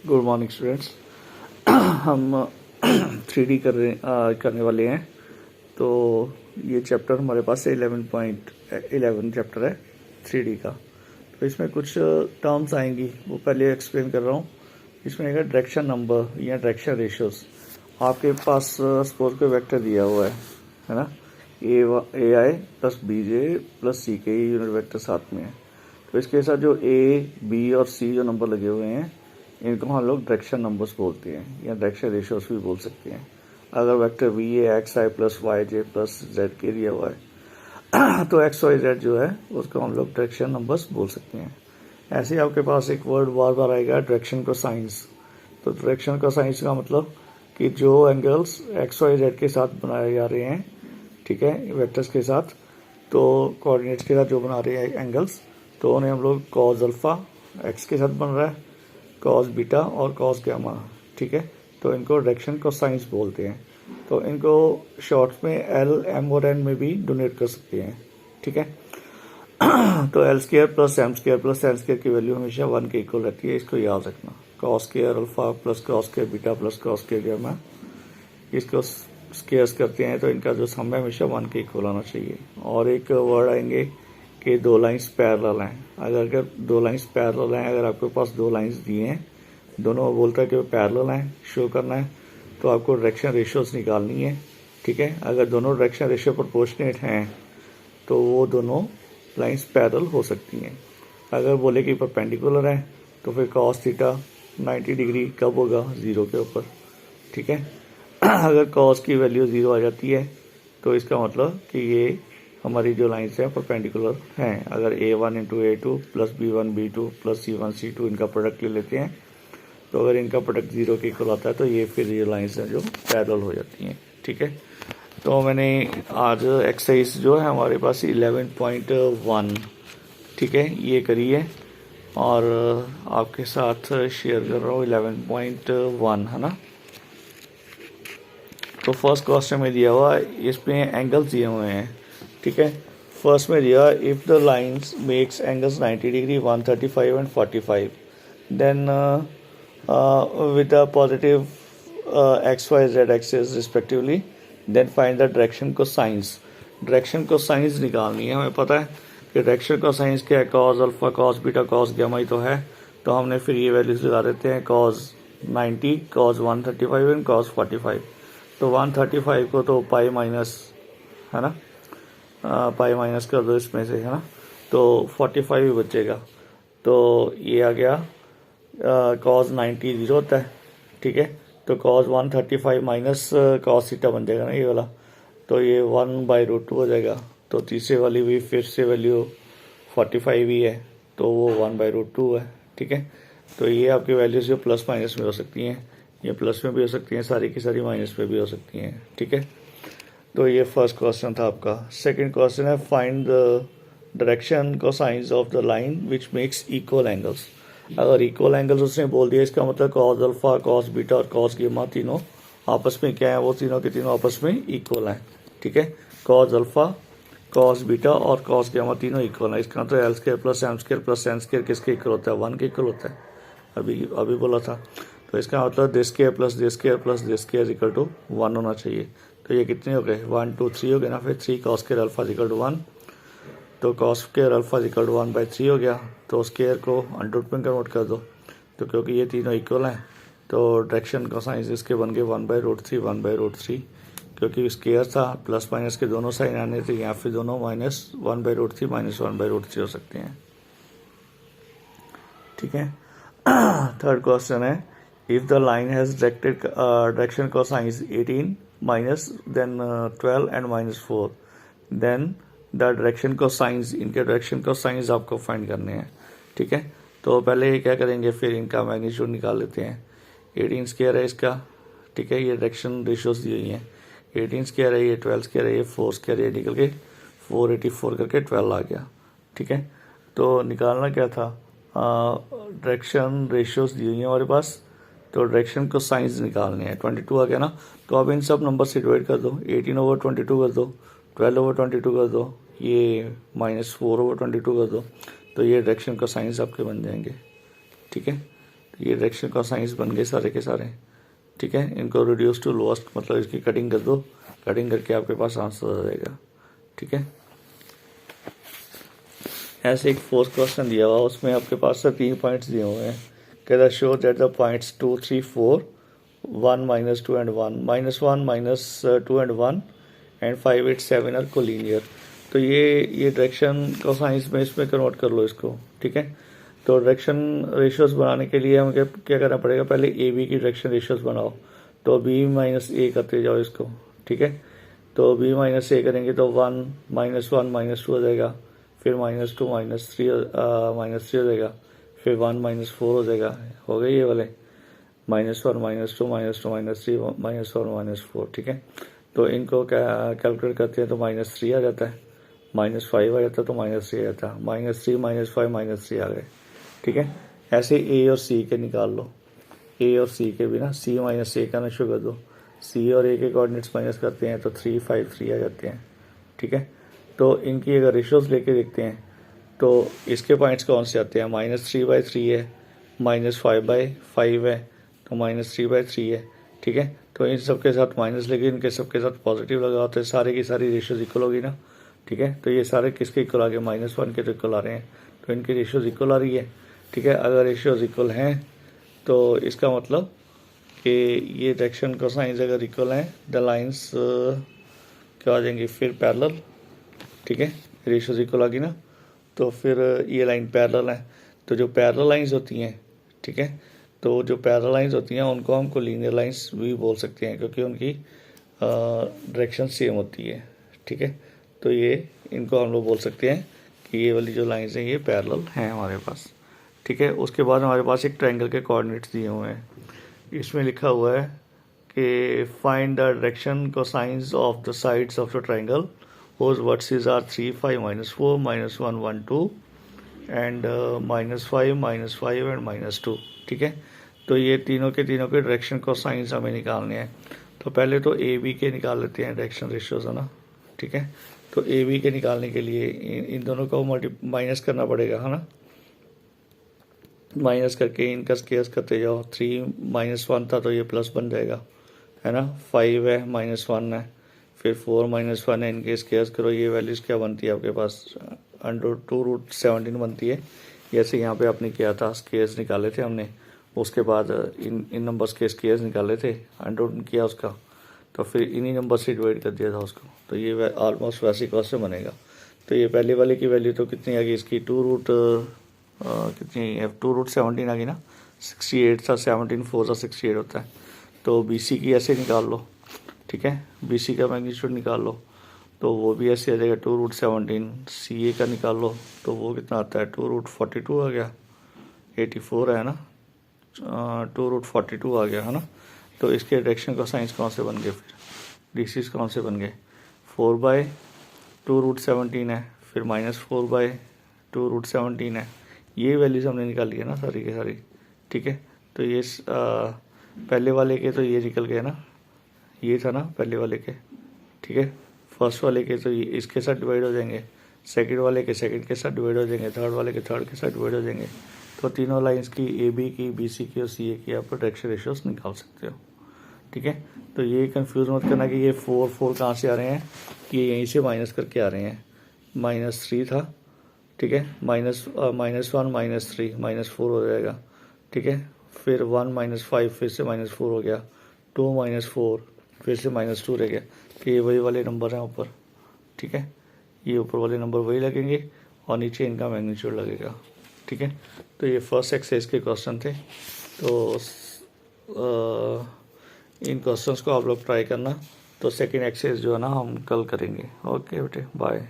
Good morning students. हम 3D करने वाले हैं। तो ये चैप्टर हमारे पास 11.11 चैप्टर है 3D का। तो इसमें कुछ टर्म्स आएंगी, वो पहले एक्सप्लेन कर रहा हूँ। इसमें आएगा डायरेक्शन नंबर या डायरेक्शन रेशियोज। आपके पास सपोज कोई वेक्टर दिया हुआ है ना, ए आई प्लस बी जे प्लस सी के यूनिट वेक्टर साथ में है। तो इसके साथ जो ए बी और सी जो नंबर लगे हुए हैं, इनको हम लोग डायरेक्शन नंबर्स बोलते हैं या डायरेक्शन रेशियोज भी बोल सकते हैं। अगर vector V A X I plus Y J plus Z के दिया हुआ है तो एक्स वाई जेड जो है उसको हम लोग डायरेक्शन नंबर्स बोल सकते हैं। ऐसे ही आपके पास एक वर्ड बार बार आएगा, डायरेक्शन को साइंस। तो डायरेक्शन का साइंस का मतलब कि जो एंगल्स एक्स वाई जेड के साथ बनाए जा रहे हैं, ठीक है, वेक्टर्स के साथ, तो कोऑर्डिनेट्स के साथ जो बना रहे हैं एंगल्स, तो उन्हें हम लोग कॉज अल्फा एक्स के साथ बन रहा है, कॉस बीटा और कॉस गामा, ठीक है। तो इनको डायरेक्शन को साइंस बोलते हैं। तो इनको शॉर्ट्स में एल एम और एन में भी डोनेट कर सकते हैं, ठीक है। तो L square plus M square plus N square की वैल्यू हमेशा 1 के इक्वल रहती है, इसको याद रखना। Cos square alpha plus cos square beta plus cos square gamma, इसको स्केयर्स करते हैं तो इनका जो सम है हमेशा 1 के इक्वल आना चाहिए। और एक वर्ड आएंगे कि दो लाइंस पैरेलल हैं। अगर दो लाइंस पैरेलल हैं, अगर आपके पास दो लाइंस दिए हैं, दोनों बोलता है कि वो पैरेलल हैं, शो करना है, तो आपको डायरेक्शन रेशियोज निकालनी है, ठीक है। अगर दोनों डायरेक्शन रेशियो प्रोपोर्शनेट हैं तो वो दोनों लाइंस पैरेलल हो सकती हैं। अगर बोले कि परपेंडिकुलर है तो फिर कॉस थीटा 90 डिग्री कब होगा, 0 के ऊपर, ठीक है। अगर कॉस की वैल्यू 0 आ जाती है तो इसका मतलब कि ये हमारी जो लाइन्स हैं परपेंडिकुलर हैं। अगर A1 into A2 plus B1 B2 plus C1 C2 इनका प्रोडक्ट ले लेते हैं, तो अगर इनका प्रोडक्ट 0 के इक्वल आता है तो ये फिर ये लाइन्स हैं जो पैरेलल हो जाती हैं, ठीक है। तो मैंने आज एक्सरसाइज जो है हमारे पास 11.1, ठीक है, ये करी है और आपके साथ शेयर कर रहा हूँ 11.1, है ना। तो फर्स्ट क्वेश्चन में दिया हुआ, इसमें एंगल्स दिए हुए हैं, ठीक है। फर्स्ट में दिया, if the lines makes angles 90 degree 135 and 45 then with the positive X Y Z axis respectively, then find the direction cosines. Direction cosines निकालनी है। हमें पता है कि डायरेक्शन को साइंस क्या है, cos alpha cos beta cos gamma ही तो है। तो हमने फिर ये वैल्यूज लगा देते हैं, कॉस 90 कॉस 135 एंड कॉस 45। तो 135 को तो पाई माइनस, है ना, पाई माइनस कर दो इसमें से, है ना, तो 45 ही बचेगा। तो ये आ गया कॉस 90 0 होता है, ठीक है। तो कॉस 135 माइनस कॉस थीटा बन जाएगा ना ये वाला, तो ये 1/√2 हो जाएगा। तो तीसरे वाली भी फिर से वैल्यू 45 ही है, तो वो 1/√2 है, ठीक है। तो ये आपकी वैल्यूज जो प्लस माइनस में हो सकती हैं, ये प्लस में भी हो सकती हैं, सारी की सारी माइनस में भी हो सकती हैं, ठीक है। तो ये फर्स्ट क्वेश्चन था आपका। सेकंड क्वेश्चन है, find the direction cosines of the line which makes equal angles. अगर इक्वल एंगल्स उसने बोल दिया, इसका मतलब कॉस अल्फा कॉस बीटा और कॉस गामा तीनों आपस में क्या है, वो तीनों के तीनों आपस में इक्वल हैं, ठीक है। कॉस अल्फा कॉस बीटा और कॉस गामा तीनों इक्वल है। इसका मतलब L square plus M square plus N square किसके इक्वल होता है, 1 के इक्वल होता है, अभी बोला था। तो इसका मतलब this square plus this square plus this square equal to 1 होना चाहिए। तो ये कितने हो गए, 1 2 3 हो गए ना। फिर 3 cos square alpha equal to 1, तो cos square alpha equal to 1/3 हो गया। तो स्केयर को अंडर में कन्वर्ट कर दो, तो क्योंकि ये तीनों इक्वल हैं तो डायरेक्शन का साइंस इसके बन गए 1/√3 1/√3, क्योंकि स्केयर था, प्लस माइनस के दोनों साइन आने थे, यहाँ फिर दोनों माइनस 1/√3 माइनस 1/√3 हो सकते हैं, ठीक है। थर्ड क्वेश्चन है, if the line has direction cosines 18 minus then 12 and -4, then the direction cosines, इनके डायरेक्शन को साइंस आपको फाइंड करने हैं, ठीक है। तो पहले क्या करेंगे, फिर इनका मैग्नीट्यूड निकाल लेते हैं। 18 स्क्वायर है इसका, ठीक है, ये डायरेक्शन रेशियोज दी हुई हैं। 18 स्क्वायर है, ये 12 स्क्वायर है, ये 4 स्क्वायर, ये निकल के 484 करके 12 आ गया, ठीक है। तो निकालना क्या था, डायरेक्शन रेशियोज दी हुई हैं हमारे पास, तो डायरेक्शन को साइंस निकालने हैं। 22 आ गया ना, तो अब इन सब नंबर से डिवाइड कर दो, 18/22 कर दो, 12/22 कर दो, ये -4/22 कर दो, तो ये डायरेक्शन का साइंस आपके बन जाएंगे, ठीक है। ये डायरेक्शन कोसाइंस बन गए सारे के सारे, ठीक है। इनको रिड्यूस टू लोएस्ट मतलब इसकी कटिंग कर दो, कटिंग करके आपके पास आंसर आ जाएगा, ठीक है। ऐसे एक फोर्थ क्वेश्चन दिया हुआ, उसमें आपके पास 3 पॉइंट्स दिए हुए हैं। कहता show that the points 2, 3, 4, 1, -2 and 1, -1, -2 and 1 and 5, 8, 7 are collinear. तो ये डायरेक्शन कोसाइंस में इसमें कन्वर्ट कर लो इसको, ठीक है। तो डायरेक्शन रेशियोज बनाने के लिए हमें क्या करना पड़ेगा, पहले ए बी की डायरेक्शन रेशियोज बनाओ। तो बी माइनस ए करते जाओ इसको, ठीक है। तो बी माइनस ए करेंगे तो 1, -1, -2 हो जाएगा, फिर -2, -3 हो जाएगा, फिर 1, -4 हो जाएगा। हो गए ये वाले -1, -2, -2, -3, -1, -4, ठीक है। तो इनको कैलकुलेट करते हैं तो -3 आ जाता है, -5 आ जाता है, तो -3 आ जाता है, -3, -5, -3 आ गए, ठीक है। ऐसे ए और सी के निकाल लो, ए और सी के भी ना, सी माइनस ए करना शुरू कर दो। सी और ए के कोऑर्डिनेट्स माइनस करते हैं तो 3, 5, 3 आ जाते हैं, ठीक है। तो इनकी अगर रेशियोज लेके देखते हैं तो इसके पॉइंट्स कौन से आते हैं, -3/3 है, -5/5 है, तो -3/3 है, ठीक है। तो इन सब के साथ माइनस लेके इनके सब के साथ पॉजिटिव लगा होते हैं, सारे की सारी रेशियोज इक्वल होगी ना, ठीक है। तो ये सारे किसके इक्वल आ गए, -1 के तो इक्वल आ रहे हैं, तो इनकी रेशियोज इक्वल आ रही है, ठीक है। अगर रेशियोज इक्वल हैं तो इसका मतलब कि ये डायरेक्शन कोसाइंस अगर इक्वल हैं, द लाइंस क्या आ जाएंगी फिर पैरेलल, ठीक है। रेशियोज इक्वल आ गई ना, तो फिर ये लाइन पैरेलल है। तो जो पैरेलल लाइंस होती हैं, ठीक है, तो जो पैरेलल लाइंस होती हैं उनको हम कोलिनियर लाइंस भी बोल सकते हैं, क्योंकि उनकी डायरेक्शन सेम होती है, ठीक है। तो ये इनको हम लोग बोल सकते हैं कि ये वाली जो लाइंस हैं ये पैरेलल हैं हमारे पास, ठीक है। उसके बाद हमारे पास एक ट्रायंगल के कोऑर्डिनेट्स दिए हुए हैं। इसमें लिखा हुआ है कि find the direction cosines of the sides of the triangle whose vertices are 3, 5, -4, -1, 1, 2 and -5, -5 and -2, ठीक है। तो ये तीनों के डायरेक्शन कोसाइंस हमें निकालने हैं। तो पहले तो ए बी के निकाल लेते हैं डायरेक्शन रेशियोज, है ना, ठीक है। तो ए बी के निकालने के लिए इन दोनों को माइनस करना पड़ेगा, है ना। माइनस करके इनका स्केयर करते जाओ, 3 -1 था तो ये प्लस बन जाएगा, है ना। 5 है, -1 है, फिर 4 -1 है, इनके स्केयर करो, ये वैल्यूज़ क्या बनती है आपके पास, √2√17 बनती है। जैसे यहाँ पे आपने किया था, स्केयर्स निकाले थे हमने, उसके बाद इन नंबर्स के स्केयर्स निकाले थे, अंडर किया उसका, तो फिर इन्हीं नंबर से डिवाइड कर दिया था उसको। तो ये ऑलमोस्ट वैसे क्वेश्चन बनेगा। तो ये पहले वाले की वैल्यू तो कितनी आ गई इसकी, कितनी 2√17 आ गई ना, 68 था, 17 4 68 होता है। तो बी सी की ऐसे निकाल लो, ठीक है, बी सी का मैग्नीट्यूड निकाल लो, तो वो भी ऐसे आ जाएगा 2√17। सी ए का निकाल लो तो वो कितना आता है, 2√42 आ गया, 84 है ना, 2√42 आ गया, है ना। तो इसके डायरेक्शन कोसाइंस कौन से बन गए, फिर डीसीज कौन से बन गए, 4/2√17 है, फिर -4/2√17 है। ये वैल्यूज हमने निकाली है ना सारी की सारी, ठीक है। तो ये पहले वाले के तो ये निकल गए ना, ये था ना पहले वाले के, ठीक है। फर्स्ट वाले के तो ये इसके साथ डिवाइड हो जाएंगे, सेकंड वाले के सेकंड के साथ डिवाइड हो जाएंगे, थर्ड वाले के थर्ड के साथ डिवाइड हो जाएंगे। तो तीनों लाइंस की, ए बी की, बी सी की और सी ए की आप डायरेक्शन रेशियोज निकाल सकते हो, ठीक है। तो ये कंफ्यूज मत करना कि ये 4 4 कहाँ से आ रहे हैं, कि ये यहीं से माइनस करके आ रहे हैं। -3 था, ठीक है, -1 -3 -4 हो जाएगा, ठीक है। फिर 1 -5 फिर से -4 हो गया, 2 -4 फिर से -2 रह गया। कि ये वही वाले नंबर हैं ऊपर, ठीक है। ये ऊपर वाले नंबर वही लगेंगे और नीचे इनका मैग्नीट्यूड लगेगा, ठीक है। तो ये फर्स्ट एक्सरसाइज के क्वेश्चन थे। तो इन क्वेश्चंस को आप लोग ट्राई करना। तो सेकंड एक्सरसाइज जो है ना हम कल करेंगे। ओके बेटे, बाय।